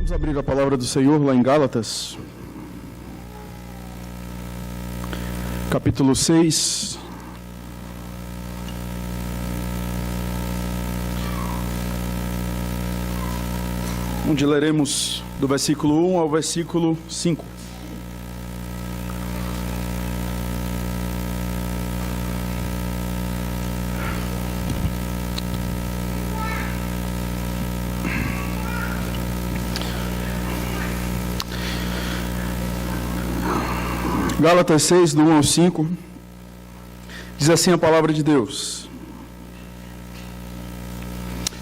Vamos abrir a palavra do Senhor lá em Gálatas, capítulo 6. Onde leremos do versículo 1 ao versículo 5. Gálatas 6, do 1 ao 5, diz assim a palavra de Deus: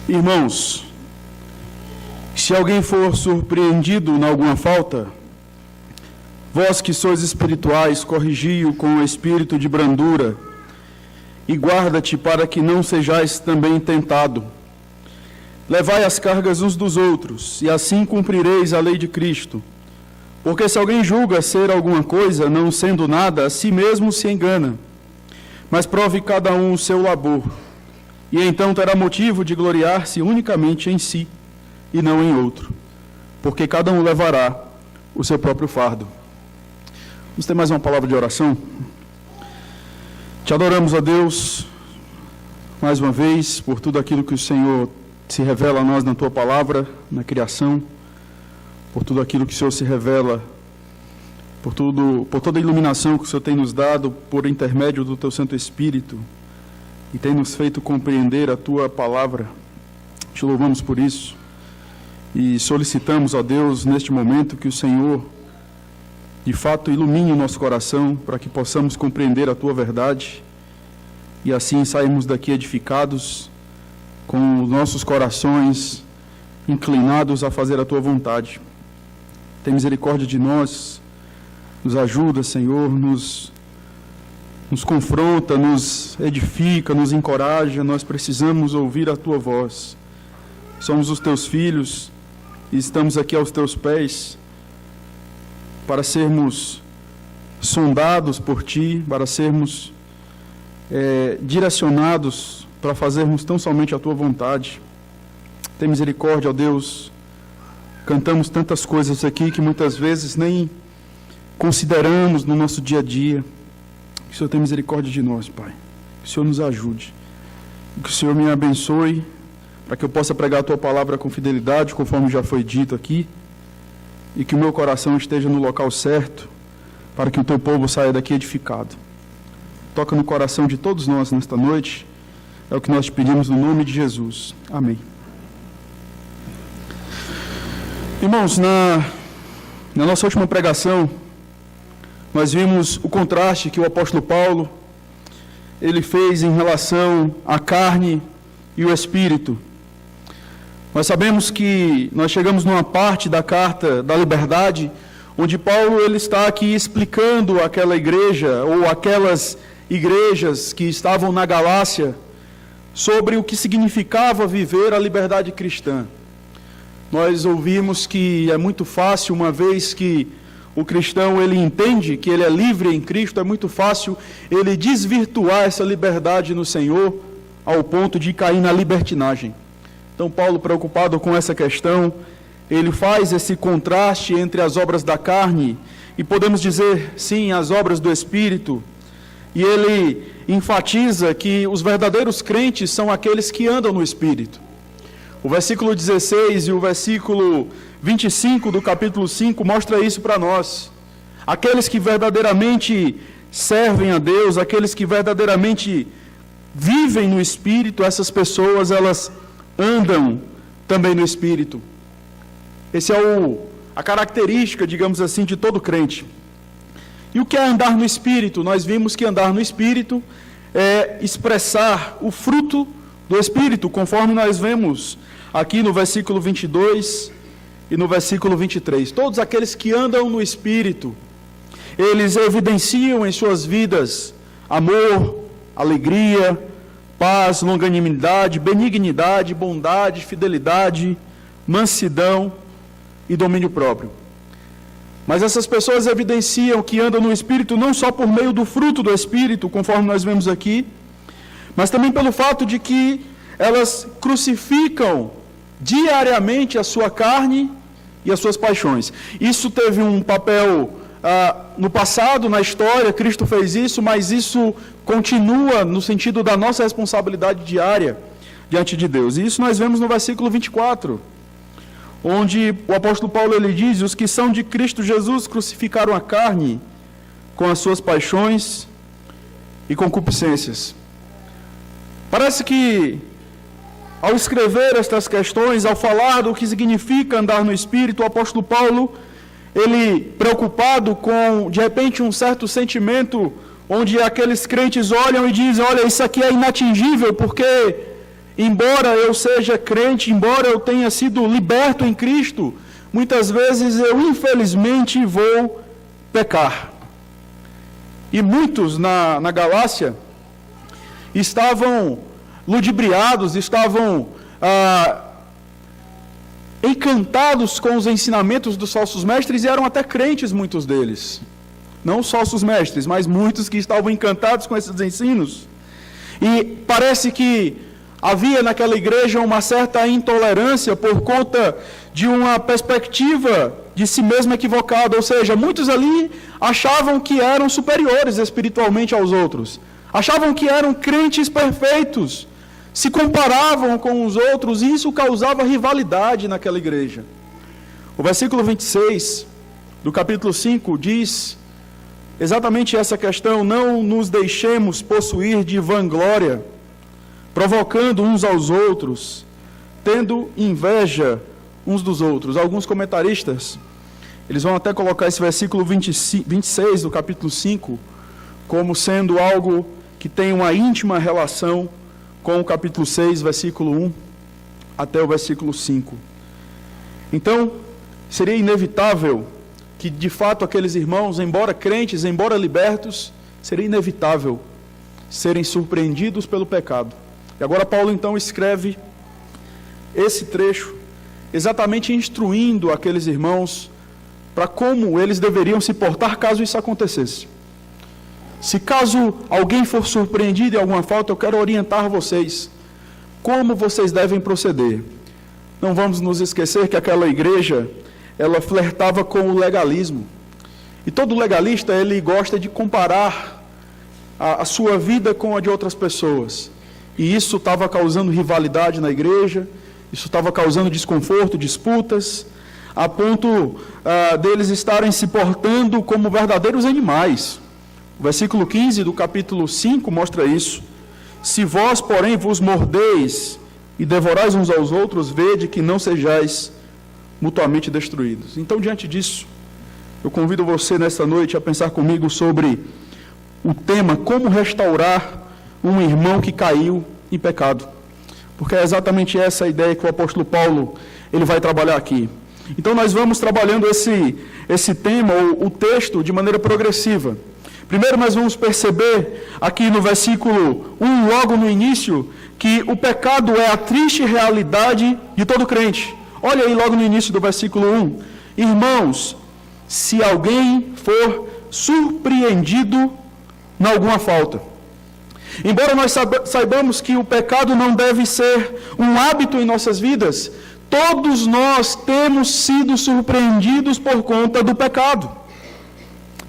Irmãos, se alguém for surpreendido em alguma falta, vós que sois espirituais, corrigi-o com o espírito de brandura, e guarda-te para que não sejais também tentado. Levai as cargas uns dos outros, e assim cumprireis a lei de Cristo. Porque se alguém julga ser alguma coisa, não sendo nada, a si mesmo se engana. Mas prove cada um o seu labor, e então terá motivo de gloriar-se unicamente em si, e não em outro, porque cada um levará o seu próprio fardo. Vamos ter mais uma palavra de oração? Te adoramos, ó Deus, mais uma vez, por tudo aquilo que o Senhor se revela a nós na Tua palavra, na criação, por tudo aquilo que o Senhor se revela, por toda a iluminação que o Senhor tem nos dado por intermédio do Teu Santo Espírito, e tem nos feito compreender a Tua palavra. Te louvamos por isso, e solicitamos a Deus, neste momento, que o Senhor, de fato, ilumine o nosso coração, para que possamos compreender a Tua verdade, e assim sairmos daqui edificados, com os nossos corações inclinados a fazer a Tua vontade. Tem misericórdia de nós, nos ajuda, Senhor, nos confronta, nos edifica, nos encoraja. Nós precisamos ouvir a Tua voz. Somos os Teus filhos e estamos aqui aos Teus pés para sermos sondados por Ti, para sermos direcionados para fazermos tão somente a Tua vontade. Tem misericórdia, ó Deus. Cantamos tantas coisas aqui que muitas vezes nem consideramos no nosso dia a dia. Que o Senhor tenha misericórdia de nós, Pai. Que o Senhor nos ajude. Que o Senhor me abençoe para que eu possa pregar a Tua palavra com fidelidade, conforme já foi dito aqui. E que o meu coração esteja no local certo, para que o Teu povo saia daqui edificado. Toca no coração de todos nós nesta noite. É o que nós te pedimos no nome de Jesus. Amém. Irmãos, na nossa última pregação, nós vimos o contraste que o apóstolo Paulo ele fez em relação à carne e o espírito. Nós sabemos que nós chegamos numa parte da carta da liberdade, onde Paulo ele está aqui explicando aquela igreja, ou aquelas igrejas que estavam na Galácia, sobre o que significava viver a liberdade cristã. Nós ouvimos que é muito fácil, uma vez que o cristão ele entende que ele é livre em Cristo, é muito fácil ele desvirtuar essa liberdade no Senhor ao ponto de cair na libertinagem. Então Paulo, preocupado com essa questão, ele faz esse contraste entre as obras da carne e podemos dizer, sim, as obras do Espírito, e ele enfatiza que os verdadeiros crentes são aqueles que andam no Espírito. O versículo 16 e o versículo 25 do capítulo 5 mostra isso para nós. Aqueles que verdadeiramente servem a Deus, aqueles que verdadeiramente vivem no Espírito, essas pessoas, elas andam também no Espírito. Essa é a característica, digamos assim, de todo crente. E o que é andar no Espírito? Nós vimos que andar no Espírito é expressar o fruto do Espírito, conforme nós vemos aqui no versículo 22 e no versículo 23. Todos aqueles que andam no Espírito, eles evidenciam em suas vidas amor, alegria, paz, longanimidade, benignidade, bondade, fidelidade, mansidão e domínio próprio. Mas essas pessoas evidenciam que andam no Espírito não só por meio do fruto do Espírito, conforme nós vemos aqui, mas também pelo fato de que elas crucificam diariamente a sua carne e as suas paixões. Isso teve um papel no passado, na história, Cristo fez isso, mas isso continua no sentido da nossa responsabilidade diária diante de Deus. E isso nós vemos no versículo 24, onde o apóstolo Paulo ele diz: os que são de Cristo Jesus crucificaram a carne com as suas paixões e concupiscências. Parece que, ao escrever estas questões, ao falar do que significa andar no Espírito, o apóstolo Paulo, ele preocupado com, de repente, um certo sentimento, onde aqueles crentes olham e dizem: olha, isso aqui é inatingível, porque, embora eu seja crente, embora eu tenha sido liberto em Cristo, muitas vezes eu, infelizmente, vou pecar. E muitos na Galácia estavam ludibriados, estavam encantados com os ensinamentos dos falsos mestres, e eram até crentes muitos deles. Não os falsos mestres, mas muitos que estavam encantados com esses ensinos. E parece que havia naquela igreja uma certa intolerância por conta de uma perspectiva de si mesmo equivocada, ou seja, muitos ali achavam que eram superiores espiritualmente aos outros, achavam que eram crentes perfeitos, se comparavam com os outros, e isso causava rivalidade naquela igreja. O versículo 26 do capítulo 5 diz exatamente essa questão: não nos deixemos possuir de vanglória, provocando uns aos outros, tendo inveja uns dos outros. Alguns comentaristas, eles vão até colocar esse versículo 26 do capítulo 5 como sendo algo que tem uma íntima relação com o capítulo 6, versículo 1 até o versículo 5. Então, seria inevitável que, de fato, aqueles irmãos, embora crentes, embora libertos, seria inevitável serem surpreendidos pelo pecado. E agora Paulo, então, escreve esse trecho, exatamente instruindo aqueles irmãos para como eles deveriam se portar caso isso acontecesse. Se caso alguém for surpreendido em alguma falta, eu quero orientar vocês como vocês devem proceder. Não vamos nos esquecer que aquela igreja, ela flertava com o legalismo. E todo legalista, ele gosta de comparar a sua vida com a de outras pessoas. E isso estava causando rivalidade na igreja, isso estava causando desconforto, disputas, a ponto deles estarem se portando como verdadeiros animais. O versículo 15 do capítulo 5 mostra isso. Se vós, porém, vos mordeis e devorais uns aos outros, vede que não sejais mutuamente destruídos. Então, diante disso, eu convido você nesta noite a pensar comigo sobre o tema: como restaurar um irmão que caiu em pecado. Porque é exatamente essa a ideia que o apóstolo Paulo ele vai trabalhar aqui. Então nós vamos trabalhando esse tema, o texto, de maneira progressiva. Primeiro nós vamos perceber aqui no versículo 1, logo no início, que o pecado é a triste realidade de todo crente. Olha aí logo no início do versículo 1. Irmãos, se alguém for surpreendido em alguma falta. Embora nós saibamos que o pecado não deve ser um hábito em nossas vidas, todos nós temos sido surpreendidos por conta do pecado.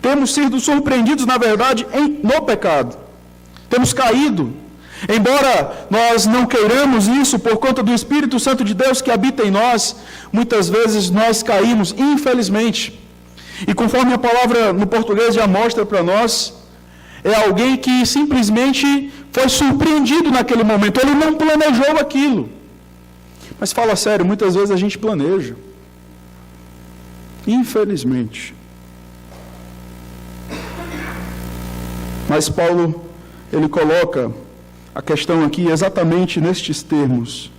Temos sido surpreendidos, na verdade, no pecado. Temos caído. Embora nós não queiramos isso por conta do Espírito Santo de Deus que habita em nós, muitas vezes nós caímos, infelizmente. E conforme a palavra no português já mostra para nós, é alguém que simplesmente foi surpreendido naquele momento. Ele não planejou aquilo. Mas fala sério, muitas vezes a gente planeja. Infelizmente. Mas Paulo, ele coloca a questão aqui exatamente nestes termos: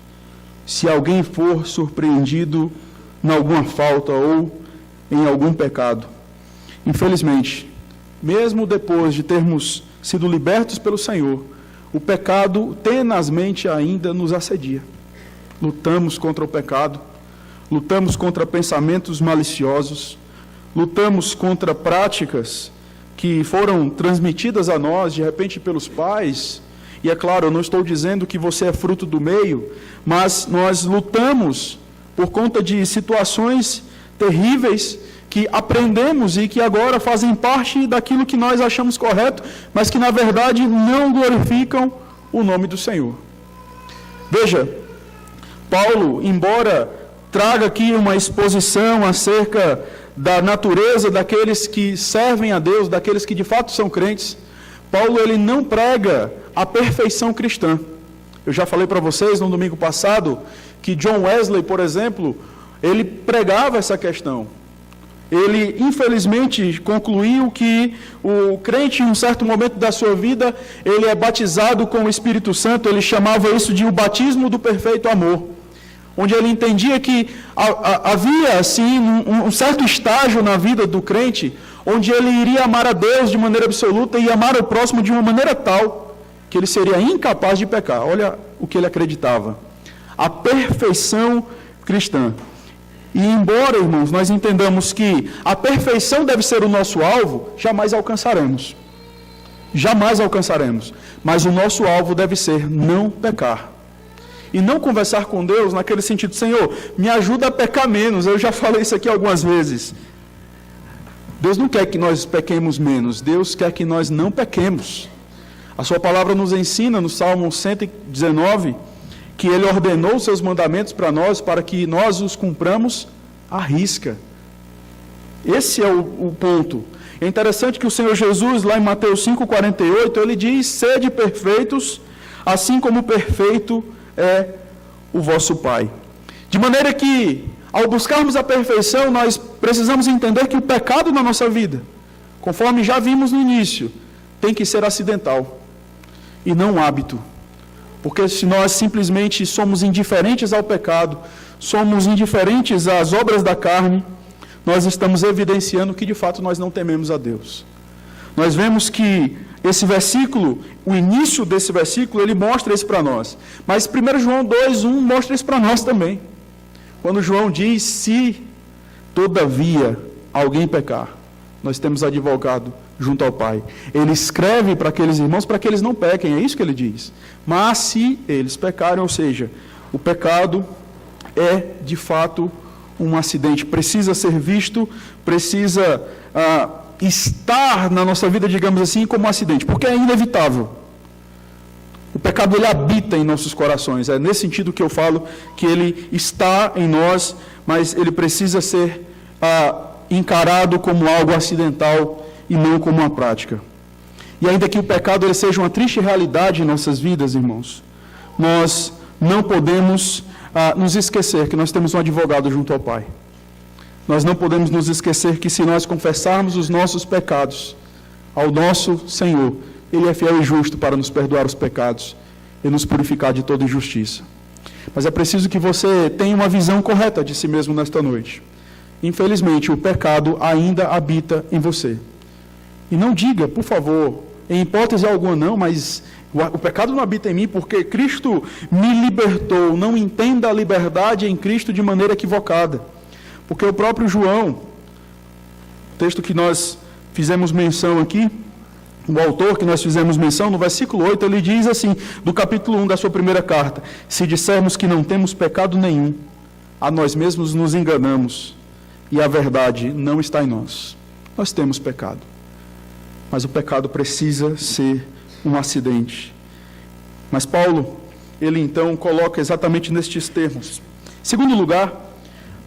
se alguém for surpreendido em alguma falta ou em algum pecado. Infelizmente, mesmo depois de termos sido libertos pelo Senhor, o pecado tenazmente ainda nos assedia. Lutamos contra o pecado, lutamos contra pensamentos maliciosos, lutamos contra práticas que foram transmitidas a nós, de repente, pelos pais. E é claro, eu não estou dizendo que você é fruto do meio, mas nós lutamos por conta de situações terríveis, que aprendemos e que agora fazem parte daquilo que nós achamos correto, mas que na verdade não glorificam o nome do Senhor. Veja, Paulo, embora traga aqui uma exposição acerca da natureza daqueles que servem a Deus, daqueles que de fato são crentes, Paulo ele não prega a perfeição cristã. Eu já falei para vocês no domingo passado que John Wesley, por exemplo, ele pregava essa questão. Ele, infelizmente, concluiu que o crente, em um certo momento da sua vida, ele é batizado com o Espírito Santo, ele chamava isso de o batismo do perfeito amor, onde ele entendia que havia, assim, um certo estágio na vida do crente, onde ele iria amar a Deus de maneira absoluta e amar o próximo de uma maneira tal, que ele seria incapaz de pecar. Olha o que ele acreditava. A perfeição cristã. E embora, irmãos, nós entendamos que a perfeição deve ser o nosso alvo, jamais alcançaremos. Jamais alcançaremos. Mas o nosso alvo deve ser não pecar. E não conversar com Deus naquele sentido, Senhor, me ajuda a pecar menos. Eu já falei isso aqui algumas vezes. Deus não quer que nós pequemos menos, Deus quer que nós não pequemos. A sua palavra nos ensina no Salmo 119, que Ele ordenou os seus mandamentos para nós, para que nós os cumpramos à risca. Esse é o ponto. É interessante que o Senhor Jesus, lá em Mateus 5,48, Ele diz, sede perfeitos, assim como perfeito é o vosso Pai. De maneira que, ao buscarmos a perfeição, nós precisamos entender que o pecado na nossa vida, conforme já vimos no início, tem que ser acidental e não hábito. Porque se nós simplesmente somos indiferentes ao pecado, somos indiferentes às obras da carne, nós estamos evidenciando que de fato nós não tememos a Deus. Nós vemos que esse versículo, o início desse versículo, ele mostra isso para nós. Mas 1 João 2,1 mostra isso para nós também. Quando João diz, se todavia alguém pecar, nós temos advogado junto ao Pai. Ele escreve para aqueles irmãos para que eles não pequem, é isso que ele diz. Mas se eles pecarem, ou seja, o pecado é de fato um acidente, precisa ser visto, precisa estar na nossa vida, digamos assim, como um acidente, porque é inevitável. O pecado ele habita em nossos corações, é nesse sentido que eu falo que ele está em nós, mas ele precisa ser encarado como algo acidental e não como uma prática. E ainda que o pecado ele seja uma triste realidade em nossas vidas, irmãos, nós não podemos nos esquecer que nós temos um advogado junto ao Pai. Nós não podemos nos esquecer que se nós confessarmos os nossos pecados ao nosso Senhor, Ele é fiel e justo para nos perdoar os pecados e nos purificar de toda injustiça. Mas é preciso que você tenha uma visão correta de si mesmo nesta noite. Infelizmente, o pecado ainda habita em você. E não diga, por favor, em hipótese alguma não, mas o pecado não habita em mim porque Cristo me libertou. Não entenda a liberdade em Cristo de maneira equivocada. Porque o próprio João, texto que nós fizemos menção aqui, o autor que nós fizemos menção, no versículo 8, ele diz assim, do capítulo 1 da sua primeira carta, se dissermos que não temos pecado nenhum, a nós mesmos nos enganamos, e a verdade não está em nós. Nós temos pecado. Mas o pecado precisa ser um acidente. Mas Paulo, ele então coloca exatamente nestes termos. Em segundo lugar,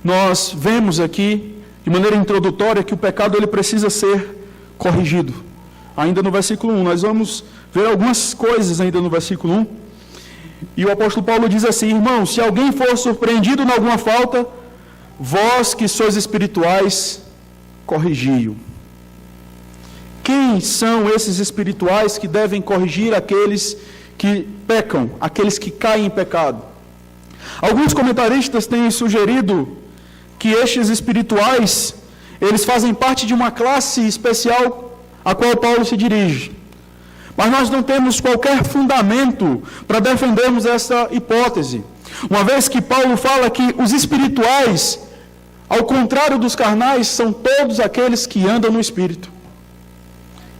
nós vemos aqui, de maneira introdutória, que o pecado ele precisa ser corrigido. Ainda no versículo 1, nós vamos ver algumas coisas ainda no versículo 1. E o apóstolo Paulo diz assim, irmãos, se alguém for surpreendido em alguma falta, vós que sois espirituais, corrigi-o. Quem são esses espirituais que devem corrigir aqueles que pecam, aqueles que caem em pecado? Alguns comentaristas têm sugerido que estes espirituais, eles fazem parte de uma classe especial a qual Paulo se dirige. Mas nós não temos qualquer fundamento para defendermos essa hipótese. Uma vez que Paulo fala que os espirituais, ao contrário dos carnais, são todos aqueles que andam no Espírito.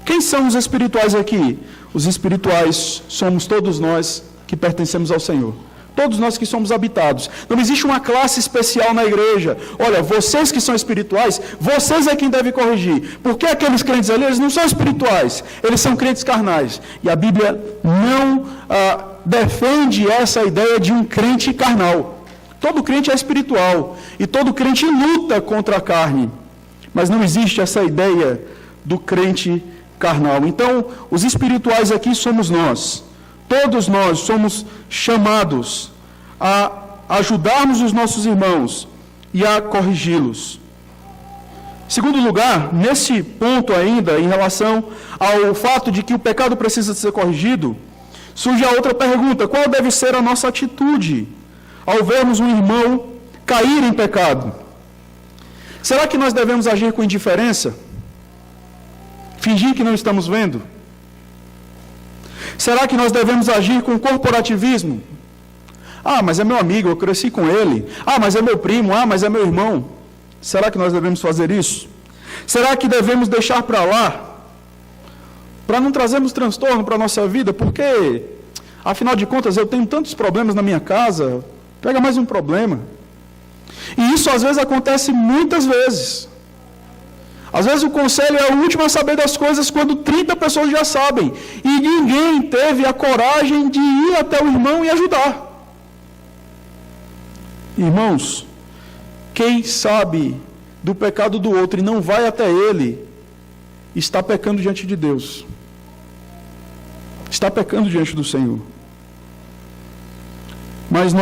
Quem são os espirituais aqui? Os espirituais somos todos nós que pertencemos ao Senhor. Todos nós que somos habitados. Não existe uma classe especial na igreja. Olha, vocês que são espirituais, vocês é quem deve corrigir. Porque aqueles crentes ali, eles não são espirituais, eles são crentes carnais. E a Bíblia não defende essa ideia de um crente carnal. Todo crente é espiritual e todo crente luta contra a carne. Mas não existe essa ideia do crente carnal. Então, os espirituais aqui somos nós. Todos nós somos chamados a ajudarmos os nossos irmãos e a corrigi-los. Segundo lugar, nesse ponto ainda, em relação ao fato de que o pecado precisa ser corrigido, surge a outra pergunta: qual deve ser a nossa atitude ao vermos um irmão cair em pecado? Será que nós devemos agir com indiferença? Fingir que não estamos vendo? Será que nós devemos agir com corporativismo? Ah, mas é meu amigo, eu cresci com ele. Ah, mas é meu primo. Ah, mas é meu irmão. Será que nós devemos fazer isso? Será que devemos deixar para lá? Para não trazermos transtorno para a nossa vida? Porque, afinal de contas, eu tenho tantos problemas na minha casa. Pega mais um problema. E isso às vezes acontece muitas vezes. Às vezes o conselho é o último a saber das coisas quando 30 pessoas já sabem. E ninguém teve a coragem de ir até o irmão e ajudar. Irmãos, quem sabe do pecado do outro e não vai até ele, está pecando diante de Deus. Está pecando diante do Senhor. Mas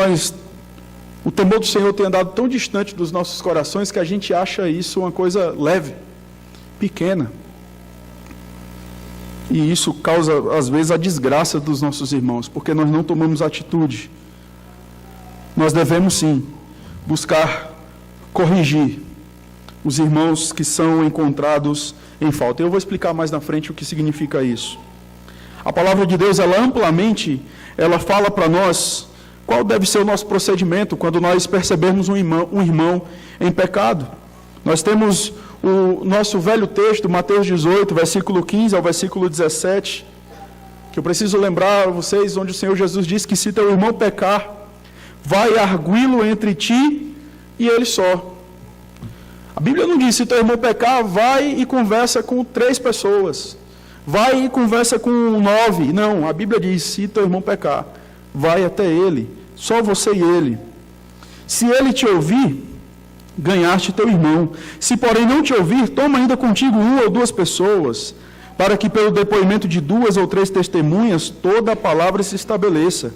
o temor do Senhor tem andado tão distante dos nossos corações que a gente acha isso uma coisa leve, pequena. E isso causa, às vezes, a desgraça dos nossos irmãos, porque nós não tomamos atitude. Nós devemos, sim, buscar corrigir os irmãos que são encontrados em falta. Eu vou explicar mais na frente o que significa isso. A palavra de Deus, ela fala para nós qual deve ser o nosso procedimento quando nós percebermos um irmão em pecado. Nós temos o nosso velho texto, Mateus 18, versículo 15 ao versículo 17, que eu preciso lembrar a vocês, onde o Senhor Jesus diz que se teu irmão pecar, vai arguí-lo entre ti e ele só. A Bíblia não diz, se teu irmão pecar, vai e conversa com 3 pessoas. Vai e conversa com 9. Não, a Bíblia diz, se teu irmão pecar, vai até ele, só você e ele. Se ele te ouvir, ganhaste teu irmão. Se porém não te ouvir, toma ainda contigo 1 ou 2 pessoas, para que pelo depoimento de 2 ou 3 testemunhas, toda a palavra se estabeleça.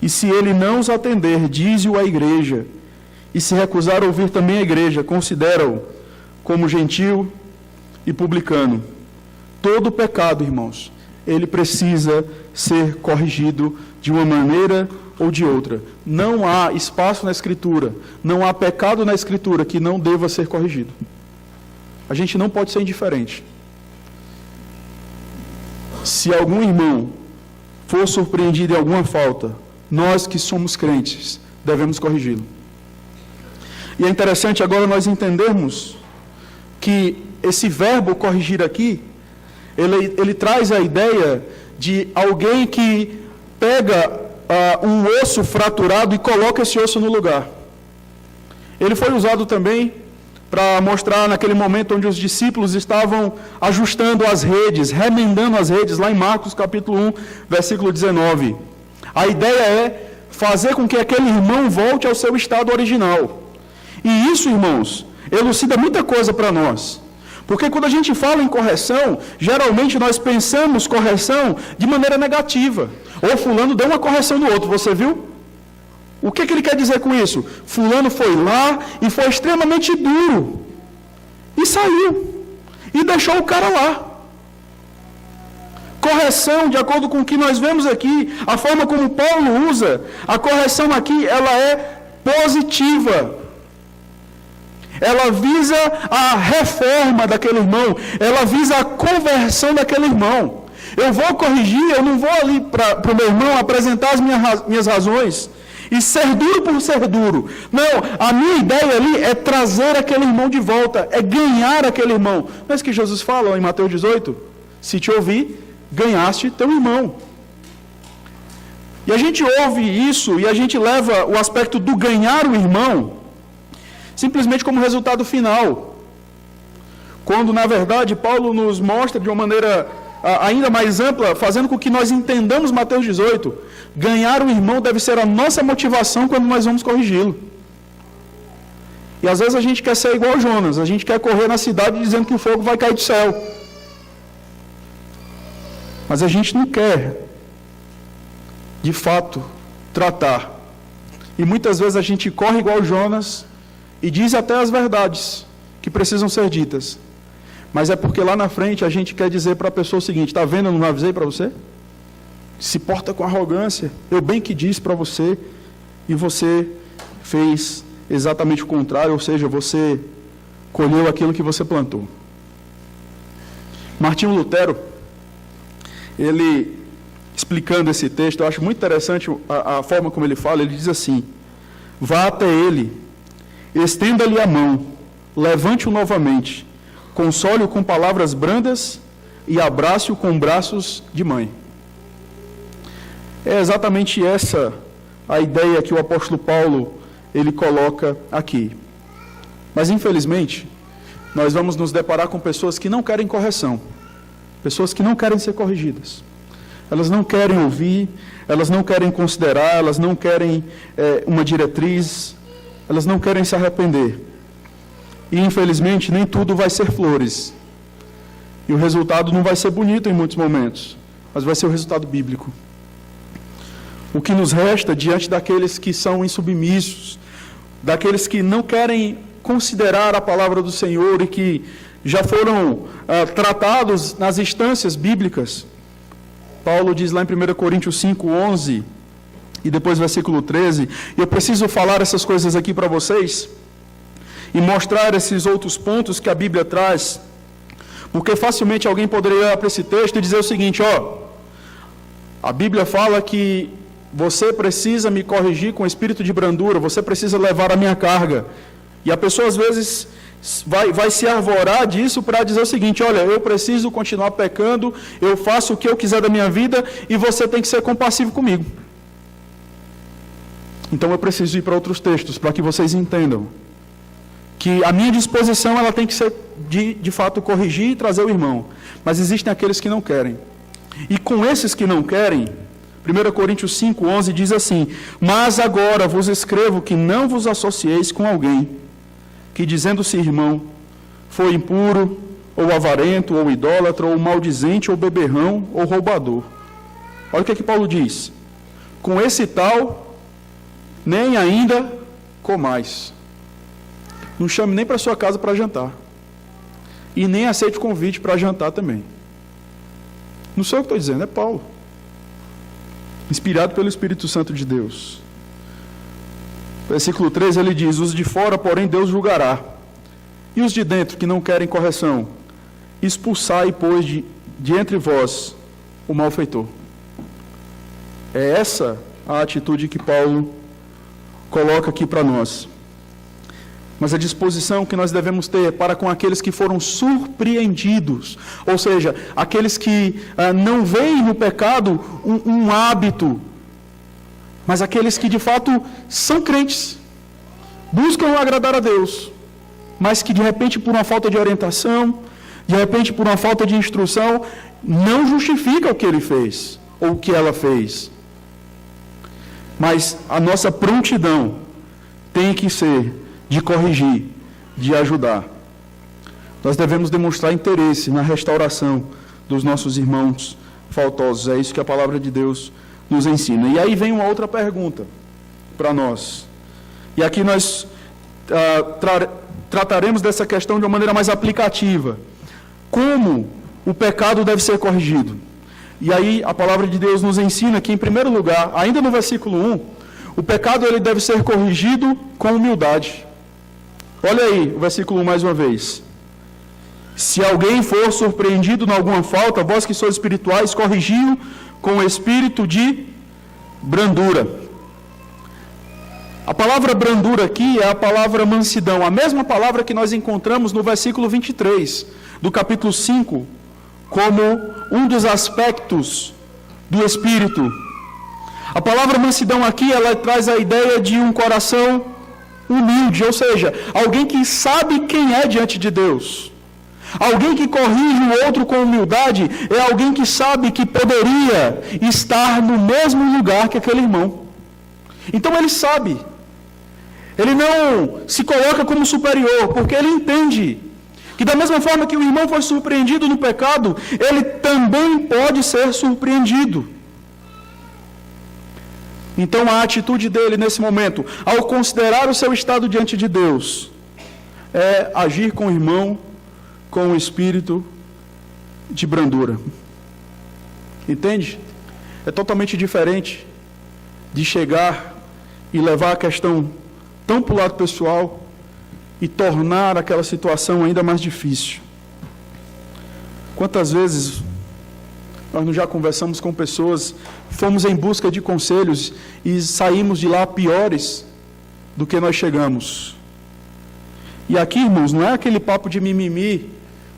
E se ele não os atender, dize-o à igreja. E se recusar a ouvir também a igreja, considera-o como gentil e publicano. Todo pecado, irmãos, ele precisa ser corrigido de uma maneira ou de outra. Não há espaço na Escritura, não há pecado na Escritura que não deva ser corrigido. A gente não pode ser indiferente. Se algum irmão for surpreendido em alguma falta, nós que somos crentes, devemos corrigi-lo. E é interessante agora nós entendermos que esse verbo corrigir aqui, ele traz a ideia de alguém que pega um osso fraturado e coloca esse osso no lugar. Ele foi usado também para mostrar naquele momento onde os discípulos estavam ajustando as redes, remendando as redes, lá em Marcos capítulo 1, versículo 19. A ideia é fazer com que aquele irmão volte ao seu estado original. E isso, irmãos, elucida muita coisa para nós. Porque quando a gente fala em correção, geralmente nós pensamos correção de maneira negativa. Ou fulano deu uma correção no outro, você viu? O que ele quer dizer com isso? Fulano foi lá e foi extremamente duro. E saiu. E deixou o cara lá. Correção, de acordo com o que nós vemos aqui, a forma como Paulo usa, a correção aqui, ela é positiva. Ela visa a reforma daquele irmão, ela visa a conversão daquele irmão. Eu vou corrigir, eu não vou ali para o meu irmão apresentar as minhas razões e ser duro por ser duro. Não, a minha ideia ali é trazer aquele irmão de volta, é ganhar aquele irmão. Não é isso que Jesus fala em Mateus 18? Se te ouvir, ganhaste teu irmão. E a gente ouve isso e a gente leva o aspecto do ganhar o irmão simplesmente como resultado final. Quando, na verdade, Paulo nos mostra de uma maneira ainda mais ampla, fazendo com que nós entendamos Mateus 18, ganhar o irmão deve ser a nossa motivação quando nós vamos corrigi-lo. E às vezes a gente quer ser igual Jonas, a gente quer correr na cidade dizendo que o fogo vai cair do céu. Mas a gente não quer, de fato, tratar. E muitas vezes a gente corre igual Jonas e diz até as verdades que precisam ser ditas. Mas é porque lá na frente a gente quer dizer para a pessoa o seguinte: está vendo, eu não avisei para você? Se porta com arrogância, eu bem que disse para você, e você fez exatamente o contrário, ou seja, você colheu aquilo que você plantou. Martinho Lutero, ele, explicando esse texto, eu acho muito interessante a forma como ele fala. Ele diz assim: vá até ele, estenda-lhe a mão, levante-o novamente, console-o com palavras brandas e abrace-o com braços de mãe. É exatamente essa a ideia que o apóstolo Paulo ele coloca aqui. Mas infelizmente, nós vamos nos deparar com pessoas que não querem correção, pessoas que não querem ser corrigidas. Elas não querem ouvir, elas não querem considerar, elas não querem uma diretriz, elas não querem se arrepender. E infelizmente nem tudo vai ser flores. E o resultado não vai ser bonito em muitos momentos, mas vai ser o resultado bíblico. O que nos resta diante daqueles que são insubmissos, daqueles que não querem considerar a palavra do Senhor e que já foram tratados nas instâncias bíblicas. Paulo diz lá em 1 Coríntios 5:11 e depois versículo 13, e eu preciso falar essas coisas aqui para vocês e mostrar esses outros pontos que a Bíblia traz, porque facilmente alguém poderia olhar para esse texto e dizer o seguinte: a Bíblia fala que você precisa me corrigir com espírito de brandura, você precisa levar a minha carga. E a pessoa às vezes vai se arvorar disso para dizer o seguinte: olha, eu preciso continuar pecando, eu faço o que eu quiser da minha vida e você tem que ser compassivo comigo. Então eu preciso ir para outros textos para que vocês entendam que a minha disposição ela tem que ser de fato corrigir e trazer o irmão. Mas existem aqueles que não querem. E com esses que não querem, 1 Coríntios 5:11 diz assim: mas agora vos escrevo que não vos associeis com alguém que, dizendo-se irmão, foi impuro, ou avarento, ou idólatra, ou maldizente, ou beberrão, ou roubador. Olha o que Paulo diz: com esse tal, nem ainda comais. Não chame nem para sua casa para jantar. E nem aceite o convite para jantar também. Não sou eu que estou dizendo, é Paulo, inspirado pelo Espírito Santo de Deus. Versículo 13, ele diz: os de fora, porém, Deus julgará. E os de dentro, que não querem correção, expulsai, pois, de entre vós o malfeitor. É essa a atitude que Paulo coloca aqui para nós. Mas a disposição que nós devemos ter para com aqueles que foram surpreendidos, ou seja, aqueles que não veem no pecado um hábito, mas aqueles que de fato são crentes, buscam agradar a Deus, mas que de repente por uma falta de orientação, de repente por uma falta de instrução, não justifica o que ele fez, ou o que ela fez. Mas a nossa prontidão tem que ser de corrigir, de ajudar. Nós devemos demonstrar interesse na restauração dos nossos irmãos faltosos. É isso que a palavra de Deus nos ensina. E aí vem uma outra pergunta para nós. E aqui nós trataremos dessa questão de uma maneira mais aplicativa. Como o pecado deve ser corrigido? E aí a palavra de Deus nos ensina que, em primeiro lugar, ainda no versículo 1, o pecado ele deve ser corrigido com humildade. Olha aí o versículo 1 mais uma vez. Se alguém for surpreendido em alguma falta, vós que sois espirituais, corrigiu com espírito de brandura. A palavra brandura aqui é a palavra mansidão, a mesma palavra que nós encontramos no versículo 23 do capítulo 5, como um dos aspectos do Espírito. A palavra mansidão aqui, ela traz a ideia de um coração humilde, ou seja, alguém que sabe quem é diante de Deus. Alguém que corrige o outro com humildade é alguém que sabe que poderia estar no mesmo lugar que aquele irmão. Então ele sabe. Ele não se coloca como superior, porque ele entende que da mesma forma que o irmão foi surpreendido no pecado, ele também pode ser surpreendido. Então a atitude dele nesse momento, ao considerar o seu estado diante de Deus, é agir com o irmão com um espírito de brandura. Entende? É totalmente diferente de chegar e levar a questão tão para o lado pessoal e tornar aquela situação ainda mais difícil. Quantas vezes nós já conversamos com pessoas, fomos em busca de conselhos e saímos de lá piores do que nós chegamos. E aqui, irmãos, não é aquele papo de mimimi,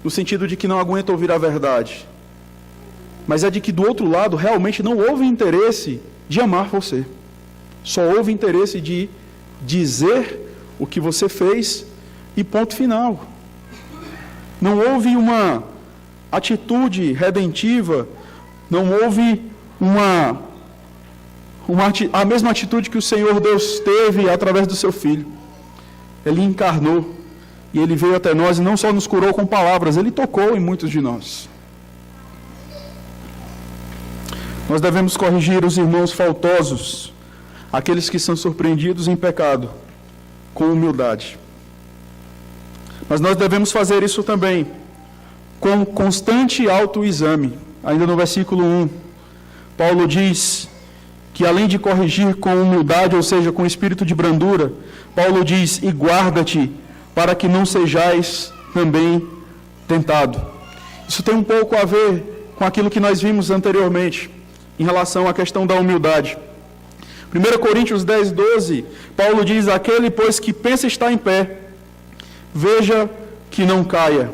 no sentido de que não aguenta ouvir a verdade, mas é de que do outro lado realmente não houve interesse de amar você. Só houve interesse de dizer o que você fez e ponto final. Não houve uma atitude redentiva, não houve a mesma atitude que o Senhor Deus teve através do seu Filho. Ele encarnou e ele veio até nós e não só nos curou com palavras, ele tocou em muitos de nós. Nós devemos corrigir os irmãos faltosos, aqueles que são surpreendidos em pecado, com humildade. Mas nós devemos fazer isso também com constante autoexame. Ainda no versículo 1, Paulo diz que além de corrigir com humildade, ou seja, com espírito de brandura, Paulo diz, e guarda-te para que não sejais também tentado. Isso tem um pouco a ver com aquilo que nós vimos anteriormente, em relação à questão da humildade. 1 Coríntios 10, 12, Paulo diz, aquele, pois, que pensa estar em pé, veja que não caia.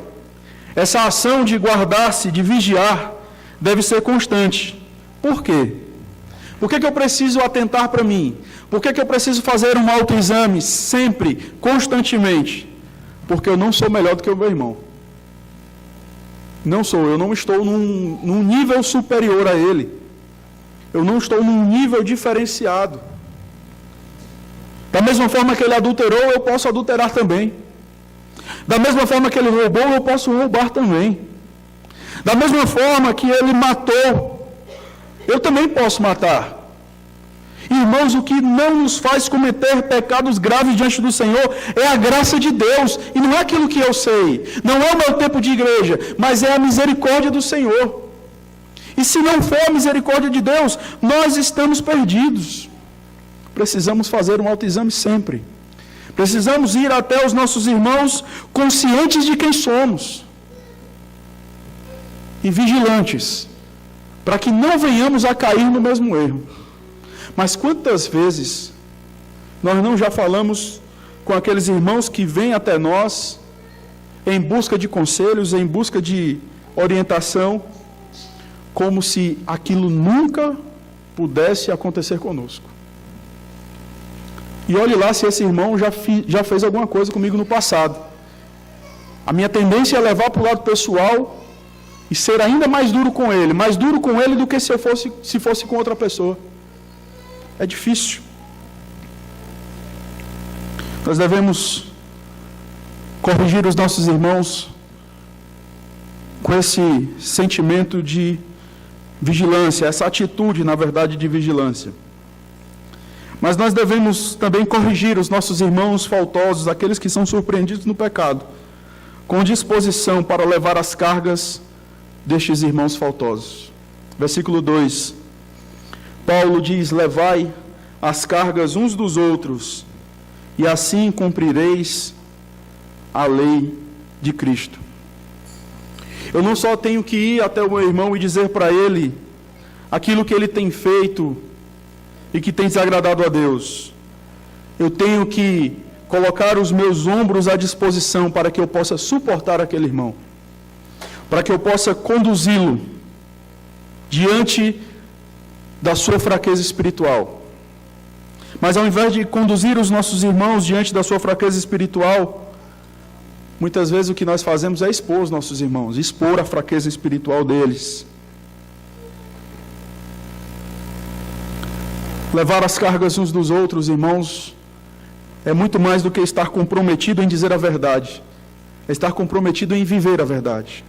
Essa ação de guardar-se, de vigiar, deve ser constante. Por quê? Por que eu preciso atentar para mim? Por que eu preciso fazer um autoexame sempre, constantemente? Porque eu não sou melhor do que o meu irmão. Não sou, eu não estou num nível superior a ele. Eu não estou num nível diferenciado. Da mesma forma que ele adulterou, eu posso adulterar também. Da mesma forma que ele roubou, eu posso roubar também. Da mesma forma que ele matou, eu também posso matar. Irmãos, o que não nos faz cometer pecados graves diante do Senhor é a graça de Deus, e não é aquilo que eu sei, não é o meu tempo de igreja, mas é a misericórdia do Senhor. E se não for a misericórdia de Deus, nós estamos perdidos. Precisamos fazer um autoexame sempre. Precisamos ir até os nossos irmãos conscientes de quem somos e vigilantes, para que não venhamos a cair no mesmo erro. Mas quantas vezes nós não já falamos com aqueles irmãos que vêm até nós em busca de conselhos, em busca de orientação, como se aquilo nunca pudesse acontecer conosco. E olhe lá se esse irmão já fez alguma coisa comigo no passado. A minha tendência é levar para o lado pessoal e ser ainda mais duro com ele do que se fosse com outra pessoa. É difícil. Nós devemos corrigir os nossos irmãos com esse sentimento de vigilância, essa atitude, na verdade, de vigilância. Mas nós devemos também corrigir os nossos irmãos faltosos, aqueles que são surpreendidos no pecado, com disposição para levar as cargas destes irmãos faltosos. Versículo 2. Paulo diz, levai as cargas uns dos outros, e assim cumprireis a lei de Cristo. Eu não só tenho que ir até o meu irmão e dizer para ele aquilo que ele tem feito e que tem desagradado a Deus. Eu tenho que colocar os meus ombros à disposição para que eu possa suportar aquele irmão, para que eu possa conduzi-lo diante da sua fraqueza espiritual. Mas ao invés de conduzir os nossos irmãos diante da sua fraqueza espiritual, muitas vezes o que nós fazemos é expor os nossos irmãos, expor a fraqueza espiritual deles. Levar as cargas uns dos outros, irmãos, é muito mais do que estar comprometido em dizer a verdade. É estar comprometido em viver a verdade.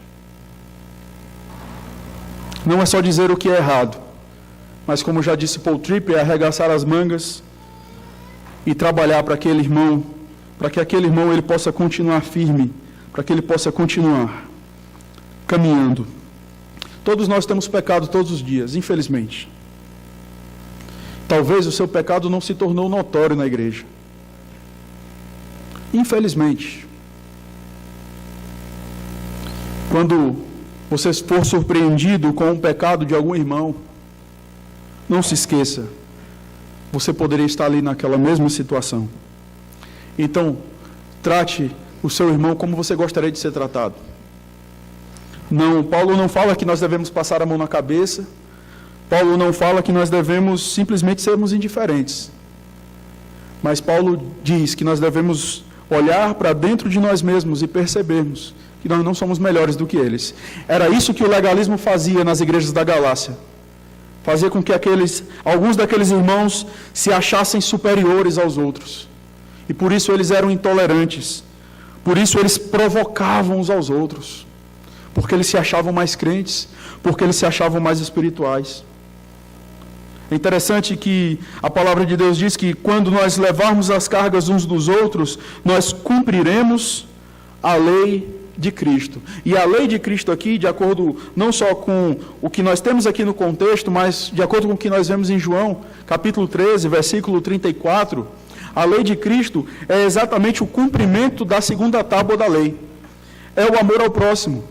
Não é só dizer o que é errado, mas como já disse Paul Tripp, é arregaçar as mangas e trabalhar para aquele irmão, para que aquele irmão ele possa continuar firme, para que ele possa continuar caminhando. Todos nós temos pecado todos os dias, infelizmente. Talvez o seu pecado não se tornou notório na igreja. Infelizmente. Quando você for surpreendido com o pecado de algum irmão, não se esqueça, você poderia estar ali naquela mesma situação. Então, trate o seu irmão como você gostaria de ser tratado. Não, Paulo não fala que nós devemos passar a mão na cabeça. Paulo não fala que nós devemos simplesmente sermos indiferentes. Mas Paulo diz que nós devemos olhar para dentro de nós mesmos e percebermos que nós não somos melhores do que eles. Era isso que o legalismo fazia nas igrejas da Galácia. Fazia com que alguns daqueles irmãos se achassem superiores aos outros. E por isso eles eram intolerantes. Por isso eles provocavam uns aos outros. Porque eles se achavam mais crentes. Porque eles se achavam mais espirituais. É interessante que a palavra de Deus diz que quando nós levarmos as cargas uns dos outros, nós cumpriremos a lei de Cristo. E a lei de Cristo aqui, de acordo não só com o que nós temos aqui no contexto, mas de acordo com o que nós vemos em João, capítulo 13, versículo 34, a lei de Cristo é exatamente o cumprimento da segunda tábua da lei. É o amor ao próximo.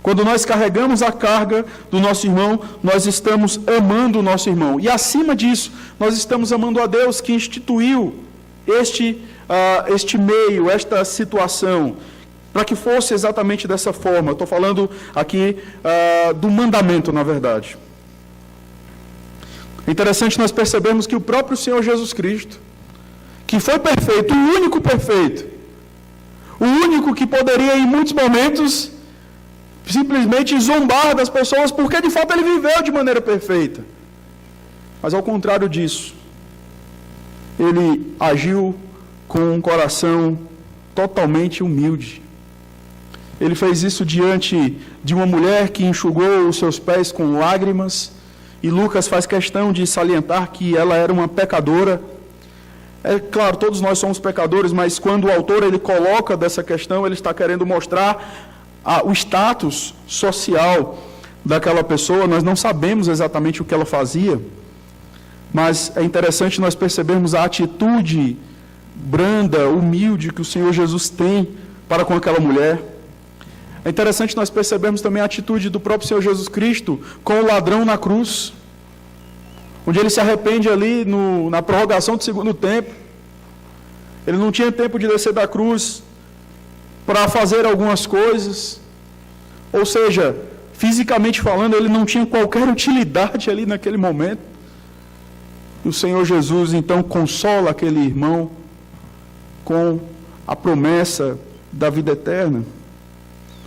Quando nós carregamos a carga do nosso irmão, nós estamos amando o nosso irmão. E acima disso, nós estamos amando a Deus que instituiu este meio, esta situação, para que fosse exatamente dessa forma. Estou falando aqui do mandamento, na verdade. É interessante nós percebermos que o próprio Senhor Jesus Cristo, que foi perfeito, o único perfeito, o único que poderia em muitos momentos simplesmente zombar das pessoas, porque de fato ele viveu de maneira perfeita. Mas ao contrário disso, ele agiu com um coração totalmente humilde. Ele fez isso diante de uma mulher que enxugou os seus pés com lágrimas, e Lucas faz questão de salientar que ela era uma pecadora. É claro, todos nós somos pecadores, mas quando o autor ele coloca dessa questão, ele está querendo mostrar o status social daquela pessoa. Nós não sabemos exatamente o que ela fazia, mas é interessante nós percebermos a atitude branda, humilde que o Senhor Jesus tem para com aquela mulher. É interessante nós percebermos também a atitude do próprio Senhor Jesus Cristo com o ladrão na cruz, onde ele se arrepende ali na prorrogação do segundo tempo. Ele não tinha tempo de descer da cruz para fazer algumas coisas, ou seja, fisicamente falando, ele não tinha qualquer utilidade ali naquele momento. E o Senhor Jesus então consola aquele irmão com a promessa da vida eterna.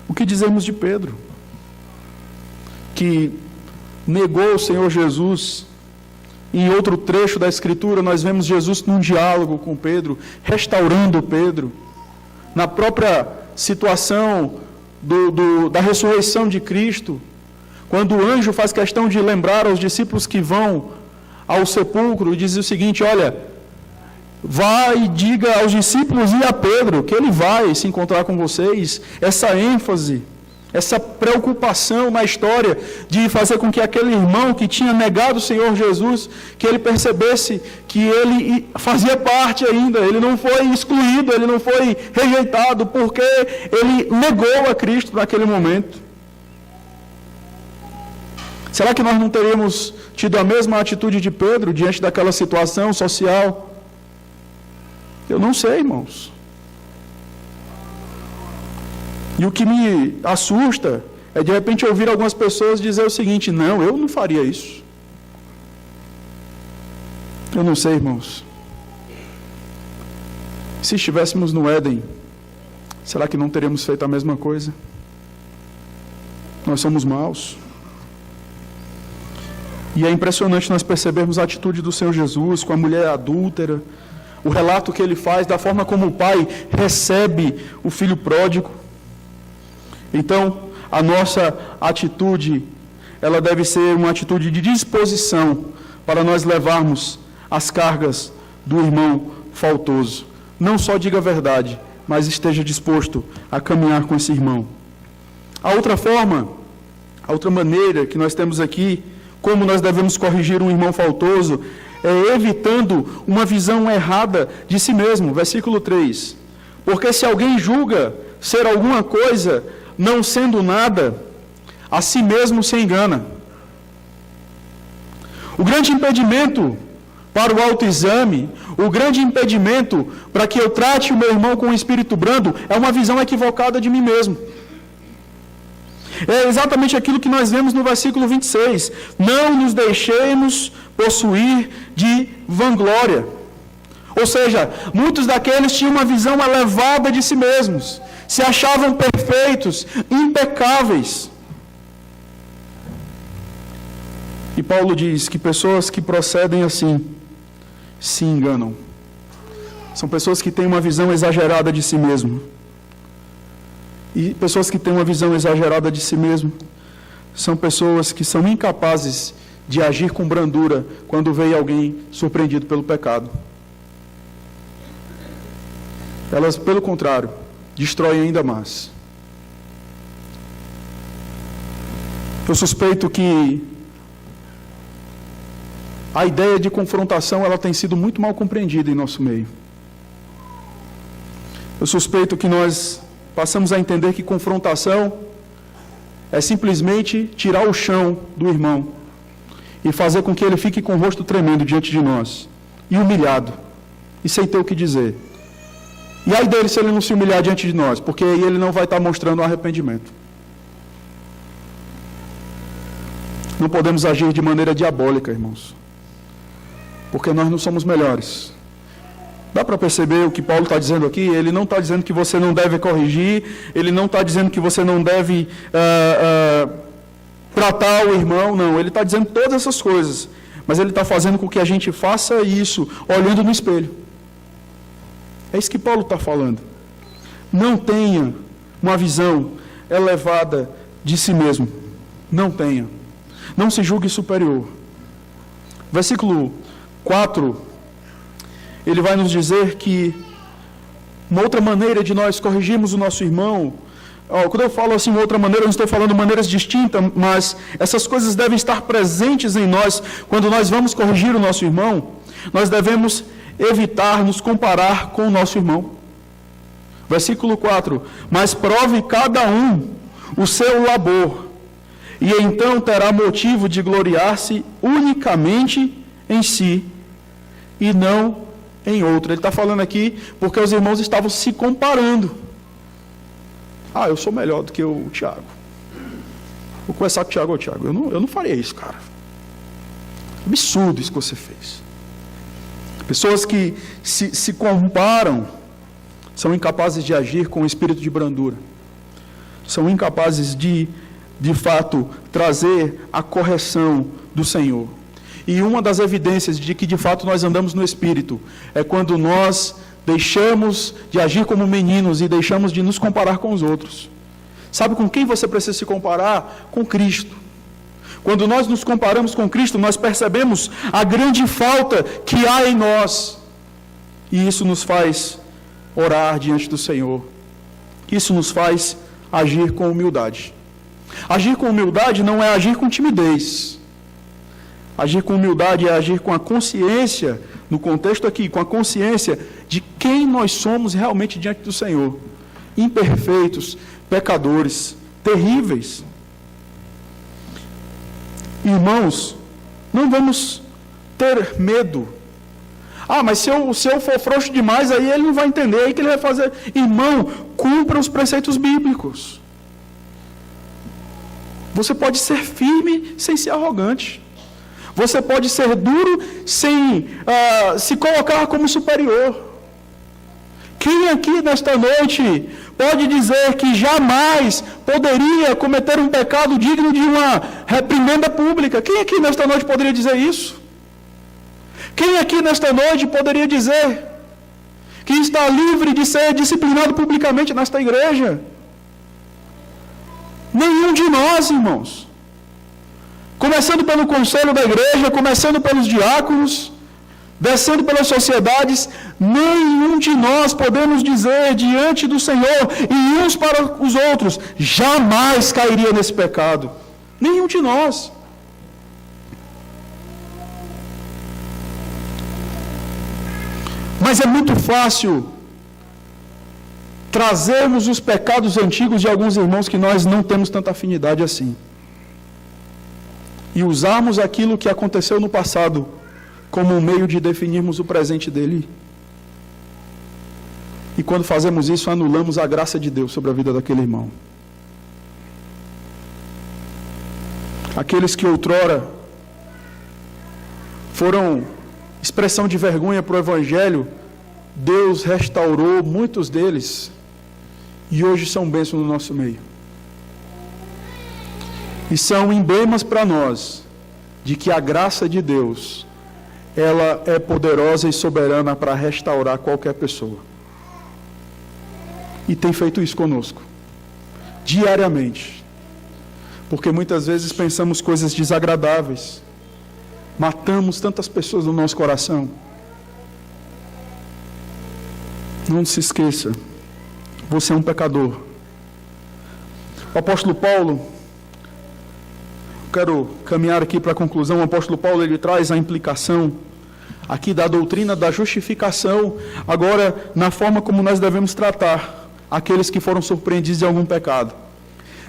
O que dizemos de Pedro? Que negou o Senhor Jesus. Em outro trecho da Escritura, nós vemos Jesus num diálogo com Pedro, restaurando Pedro. Na própria situação da ressurreição de Cristo, quando o anjo faz questão de lembrar aos discípulos que vão ao sepulcro, e diz o seguinte: olha, vai e diga aos discípulos e a Pedro que ele vai se encontrar com vocês. Essa ênfase, essa preocupação na história de fazer com que aquele irmão que tinha negado o Senhor Jesus, que ele percebesse que ele fazia parte ainda, ele não foi excluído, ele não foi rejeitado, porque ele negou a Cristo naquele momento. Será que nós não teríamos tido a mesma atitude de Pedro diante daquela situação social? Eu não sei, irmãos. E o que me assusta é de repente ouvir algumas pessoas dizer o seguinte: não, eu não faria isso. Eu não sei, irmãos. Se estivéssemos no Éden, será que não teríamos feito a mesma coisa? Nós somos maus. E é impressionante nós percebermos a atitude do Senhor Jesus com a mulher adúltera, o relato que ele faz da forma como o pai recebe o filho pródigo. Então, a nossa atitude, ela deve ser uma atitude de disposição para nós levarmos as cargas do irmão faltoso. Não só diga a verdade, mas esteja disposto a caminhar com esse irmão. A outra maneira que nós temos aqui, como nós devemos corrigir um irmão faltoso, é evitando uma visão errada de si mesmo. Versículo 3. Porque se alguém julga ser alguma coisa, não sendo nada, a si mesmo se engana. O grande impedimento para o autoexame, o grande impedimento para que eu trate o meu irmão com um espírito brando, é uma visão equivocada de mim mesmo. É exatamente aquilo que nós vemos no versículo 26. Não nos deixemos possuir de vanglória. Ou seja, muitos daqueles tinham uma visão elevada de si mesmos, se achavam perfeitos, impecáveis. E Paulo diz que pessoas que procedem assim se enganam. São pessoas que têm uma visão exagerada de si mesmo. E pessoas que têm uma visão exagerada de si mesmo são pessoas que são incapazes de agir com brandura quando vê alguém surpreendido pelo pecado. Elas, pelo contrário, destroem ainda mais. Eu suspeito que a ideia de confrontação ela tem sido muito mal compreendida em nosso meio. Eu suspeito que nós passamos a entender que confrontação é simplesmente tirar o chão do irmão e fazer com que ele fique com o rosto tremendo diante de nós, e humilhado, e sem ter o que dizer. E aí dele se ele não se humilhar diante de nós, porque aí ele não vai estar mostrando arrependimento. Não podemos agir de maneira diabólica, irmãos, porque nós não somos melhores. Dá para perceber o que Paulo está dizendo aqui? Ele não está dizendo que você não deve corrigir, ele não está dizendo que você não deve tratar o irmão, não. Ele está dizendo todas essas coisas, mas ele está fazendo com que a gente faça isso olhando no espelho. É isso que Paulo está falando. Não tenha uma visão elevada de si mesmo. Não tenha. Não se julgue superior. Versículo 4, ele vai nos dizer que uma outra maneira de nós corrigirmos o nosso irmão, quando eu falo assim, outra maneira, eu não estou falando maneiras distintas, mas essas coisas devem estar presentes em nós. Quando nós vamos corrigir o nosso irmão, nós devemos evitar nos comparar com o nosso irmão. Versículo 4, mas prove cada um o seu labor, e então terá motivo de gloriar-se unicamente em si, e não em outro. Ele está falando aqui porque os irmãos estavam se comparando. Eu sou melhor do que o Tiago. Vou conversar com o Tiago. Tiago, eu não faria isso, cara. Absurdo isso que você fez. Pessoas que se comparam são incapazes de agir com o espírito de brandura. São incapazes de fato, trazer a correção do Senhor. E uma das evidências de que, de fato, nós andamos no Espírito é quando nós deixamos de agir como meninos e deixamos de nos comparar com os outros. Sabe com quem você precisa se comparar? Com Cristo. Quando nós nos comparamos com Cristo, nós percebemos a grande falta que há em nós. E isso nos faz orar diante do Senhor. Isso nos faz agir com humildade. Agir com humildade não é agir com timidez. Agir com humildade é agir com a consciência, no contexto aqui, com a consciência de quem nós somos realmente diante do Senhor. Imperfeitos, pecadores, terríveis. Irmãos, não vamos ter medo. Mas se eu for frouxo demais, aí ele não vai entender, aí que ele vai fazer. Irmão, cumpra os preceitos bíblicos. Você pode ser firme sem ser arrogante. Você pode ser duro sem se colocar como superior. Quem aqui nesta noite pode dizer que jamais poderia cometer um pecado digno de uma reprimenda pública? Quem aqui nesta noite poderia dizer isso? Quem aqui nesta noite poderia dizer que está livre de ser disciplinado publicamente nesta igreja? Nenhum de nós, irmãos. Começando pelo conselho da igreja, começando pelos diáconos, descendo pelas sociedades, nenhum de nós podemos dizer diante do Senhor e uns para os outros, jamais cairia nesse pecado. Nenhum de nós. Mas é muito fácil trazermos os pecados antigos de alguns irmãos que nós não temos tanta afinidade assim. E usarmos aquilo que aconteceu no passado como um meio de definirmos o presente dele. E quando fazemos isso, anulamos a graça de Deus sobre a vida daquele irmão. Aqueles que outrora foram expressão de vergonha para o Evangelho, Deus restaurou muitos deles e hoje são bênçãos no nosso meio. E são emblemas para nós de que a graça de Deus, ela é poderosa e soberana para restaurar qualquer pessoa. E tem feito isso conosco, diariamente. Porque muitas vezes pensamos coisas desagradáveis, matamos tantas pessoas no nosso coração. Não se esqueça, você é um pecador. O apóstolo Paulo, quero caminhar aqui para a conclusão. O apóstolo Paulo, ele traz a implicação aqui da doutrina da justificação, agora na forma como nós devemos tratar aqueles que foram surpreendidos de algum pecado.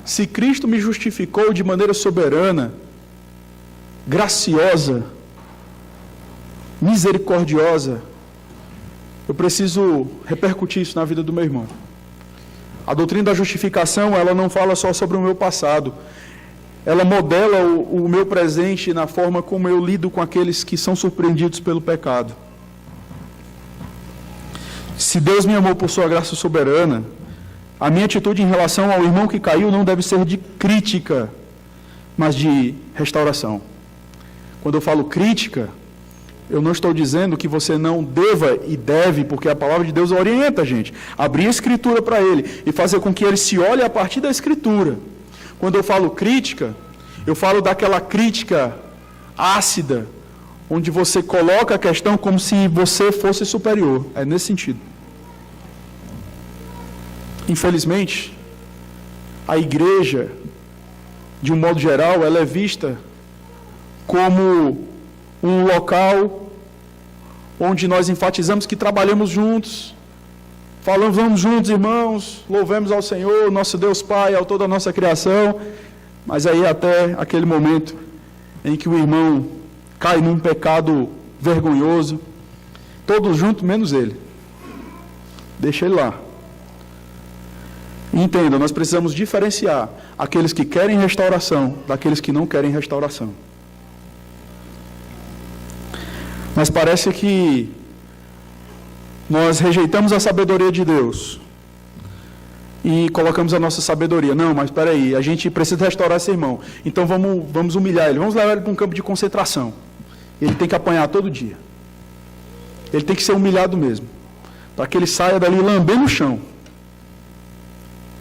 Se Cristo me justificou de maneira soberana, graciosa, misericordiosa, eu preciso repercutir isso na vida do meu irmão. A doutrina da justificação, ela não fala só sobre o meu passado, ela modela o meu presente na forma como eu lido com aqueles que são surpreendidos pelo pecado. Se Deus me amou por sua graça soberana, a minha atitude em relação ao irmão que caiu não deve ser de crítica, mas de restauração. Quando eu falo crítica, eu não estou dizendo que você não deva e deve, porque a palavra de Deus orienta a gente. Abrir a Escritura para ele e fazer com que ele se olhe a partir da Escritura. Quando eu falo crítica, eu falo daquela crítica ácida, onde você coloca a questão como se você fosse superior. É nesse sentido. Infelizmente, a igreja, de um modo geral, ela é vista como um local onde nós enfatizamos que trabalhamos juntos, falamos juntos, irmãos, louvemos ao Senhor, nosso Deus Pai, autor da nossa criação, mas aí até aquele momento em que o irmão cai num pecado vergonhoso, todos juntos, menos ele. Deixa ele lá. Entenda, nós precisamos diferenciar aqueles que querem restauração daqueles que não querem restauração. Mas parece que nós rejeitamos a sabedoria de Deus e colocamos a nossa sabedoria. Não, mas espera aí, a gente precisa restaurar esse irmão. Então vamos humilhar ele, vamos levar ele para um campo de concentração. Ele tem que apanhar todo dia. Ele tem que ser humilhado mesmo, para que ele saia dali lambendo o chão.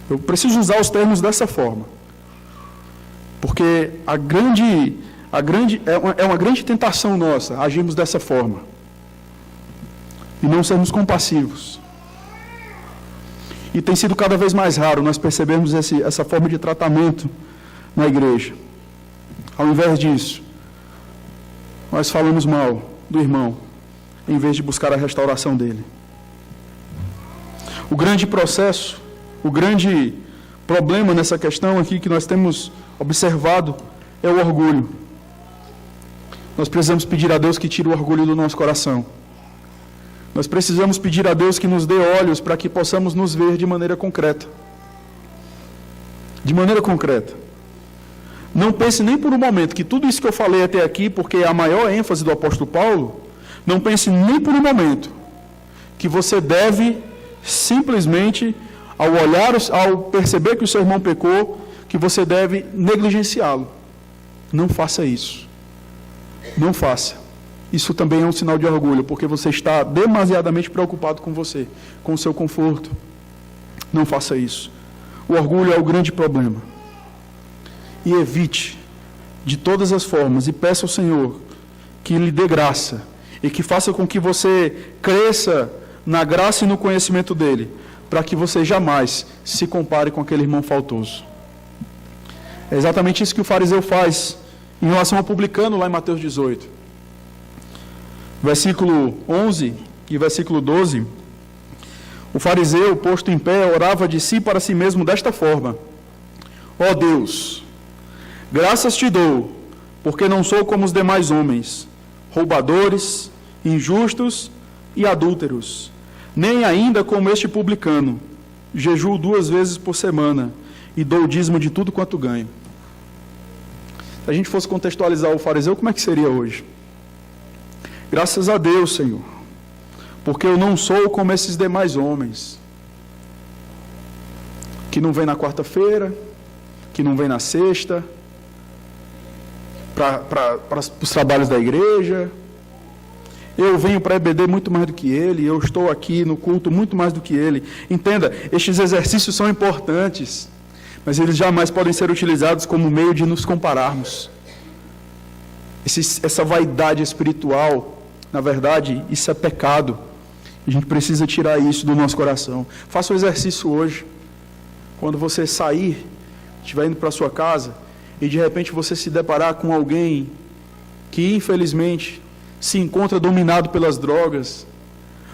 Eu preciso usar os termos dessa forma, porque é uma grande tentação nossa agirmos dessa forma e não sermos compassivos. E tem sido cada vez mais raro nós percebermos essa forma de tratamento na igreja. Ao invés disso, nós falamos mal do irmão, em vez de buscar a restauração dele. O grande processo, o grande problema nessa questão aqui que nós temos observado é o orgulho. Nós precisamos pedir a Deus que tire o orgulho do nosso coração. Nós precisamos pedir a Deus que nos dê olhos para que possamos nos ver de maneira concreta. De maneira concreta. Não pense nem por um momento que tudo isso que eu falei até aqui, porque é a maior ênfase do apóstolo Paulo, não pense nem por um momento que você deve simplesmente, ao perceber que o seu irmão pecou, que você deve negligenciá-lo. Não faça isso. Não faça. Isso também é um sinal de orgulho, porque você está demasiadamente preocupado com você, com o seu conforto. Não faça isso. O orgulho é o grande problema. E evite, de todas as formas, e peça ao Senhor que lhe dê graça, e que faça com que você cresça na graça e no conhecimento dele, para que você jamais se compare com aquele irmão faltoso. É exatamente isso que o fariseu faz em relação ao publicano lá em Mateus 18. Versículo 11 e versículo 12. O fariseu, posto em pé, orava de si para si mesmo desta forma: ó Deus, graças te dou, porque não sou como os demais homens, roubadores, injustos e adúlteros, nem ainda como este publicano. Jejuo 2 vezes por semana e dou o dízimo de tudo quanto ganho. Se a gente fosse contextualizar o fariseu, como é que seria hoje? Graças a Deus, Senhor, porque eu não sou como esses demais homens, que não vem na quarta-feira, que não vem na sexta, para os trabalhos da igreja. Eu venho para a EBD muito mais do que ele, eu estou aqui no culto muito mais do que ele. Entenda, estes exercícios são importantes, mas eles jamais podem ser utilizados como meio de nos compararmos. Essa vaidade espiritual, na verdade, isso é pecado. A gente precisa tirar isso do nosso coração. Faça o exercício hoje. Quando você sair, estiver indo para a sua casa, e de repente você se deparar com alguém que, infelizmente, se encontra dominado pelas drogas,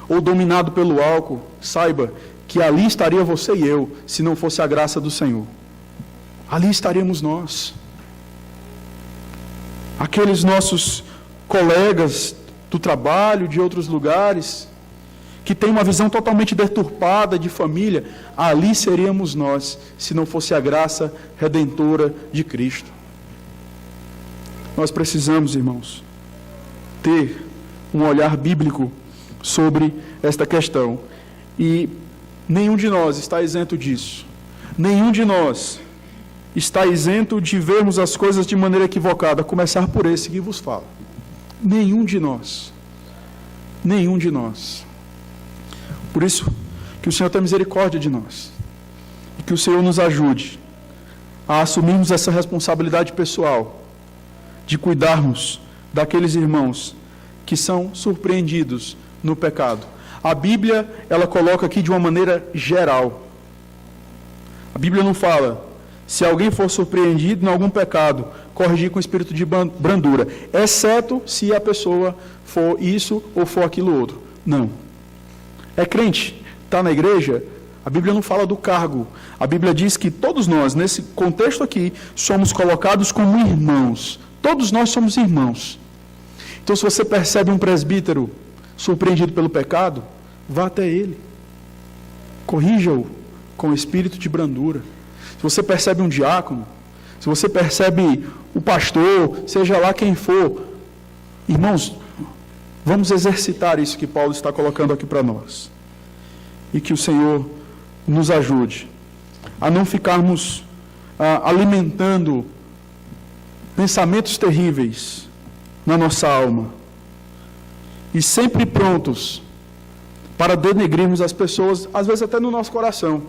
ou dominado pelo álcool, saiba que ali estaria você e eu, se não fosse a graça do Senhor. Ali estaríamos nós. Aqueles nossos colegas do trabalho, de outros lugares, que têm uma visão totalmente deturpada de família, ali seríamos nós, se não fosse a graça redentora de Cristo. Nós precisamos, irmãos, ter um olhar bíblico sobre esta questão. E nenhum de nós está isento disso. Nenhum de nós está isento de vermos as coisas de maneira equivocada, a começar por esse que vos fala. Nenhum de nós. Nenhum de nós. Por isso, que o Senhor tenha misericórdia de nós. E que o Senhor nos ajude a assumirmos essa responsabilidade pessoal de cuidarmos daqueles irmãos que são surpreendidos no pecado. A Bíblia, ela coloca aqui de uma maneira geral. A Bíblia não fala, se alguém for surpreendido em algum pecado, corrigir com espírito de brandura, exceto se a pessoa for isso ou for aquilo outro. Não. É crente, está na igreja, a Bíblia não fala do cargo. A Bíblia diz que todos nós, nesse contexto aqui, somos colocados como irmãos. Todos nós somos irmãos. Então, se você percebe um presbítero surpreendido pelo pecado, vá até ele. Corrija-o com espírito de brandura. Se você percebe um diácono, se você percebe o pastor, seja lá quem for, irmãos, vamos exercitar isso que Paulo está colocando aqui para nós. E que o Senhor nos ajude a não ficarmos alimentando pensamentos terríveis na nossa alma e sempre prontos para denegrirmos as pessoas, às vezes até no nosso coração.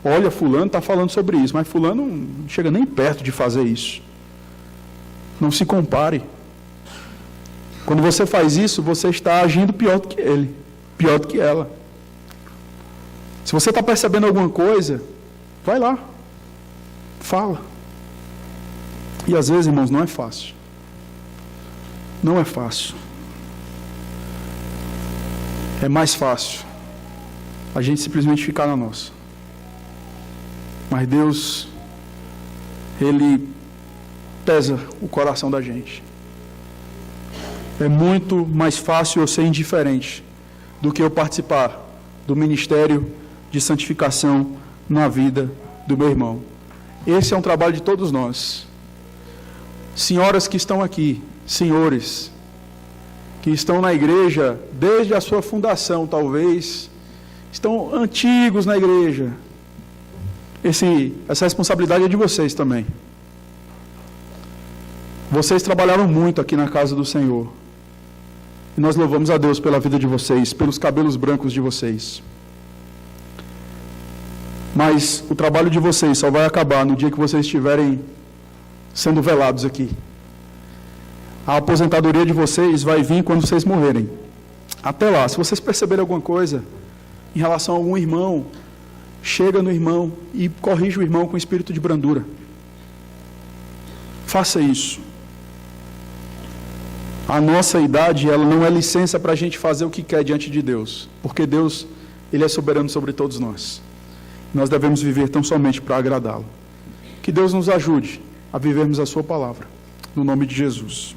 Olha, fulano está falando sobre isso, mas fulano não chega nem perto de fazer isso. Não se compare. Quando você faz isso, você está agindo pior do que ele, pior do que ela. Se você está percebendo alguma coisa, vai lá, fala. E às vezes, irmãos, não é fácil. Não é fácil. É mais fácil a gente simplesmente ficar na nossa. Mas Deus, Ele pesa o coração da gente. É muito mais fácil eu ser indiferente do que eu participar do ministério de santificação na vida do meu irmão. Esse é um trabalho de todos nós. senhoras que estão aqui, senhores, que estão na igreja desde a sua fundação, talvez, estão antigos na igreja. Essa responsabilidade é de vocês também. Vocês trabalharam muito aqui na casa do Senhor. E nós louvamos a Deus pela vida de vocês, pelos cabelos brancos de vocês. Mas o trabalho de vocês só vai acabar no dia que vocês estiverem sendo velados aqui. A aposentadoria de vocês vai vir quando vocês morrerem. Até lá, se vocês perceberem alguma coisa em relação a algum irmão, chega no irmão e corrige o irmão com espírito de brandura. Faça isso. A nossa idade, ela não é licença para a gente fazer o que quer diante de Deus, porque Deus, Ele é soberano sobre todos nós. Nós devemos viver tão somente para agradá-lo. Que Deus nos ajude a vivermos a sua palavra. No nome de Jesus.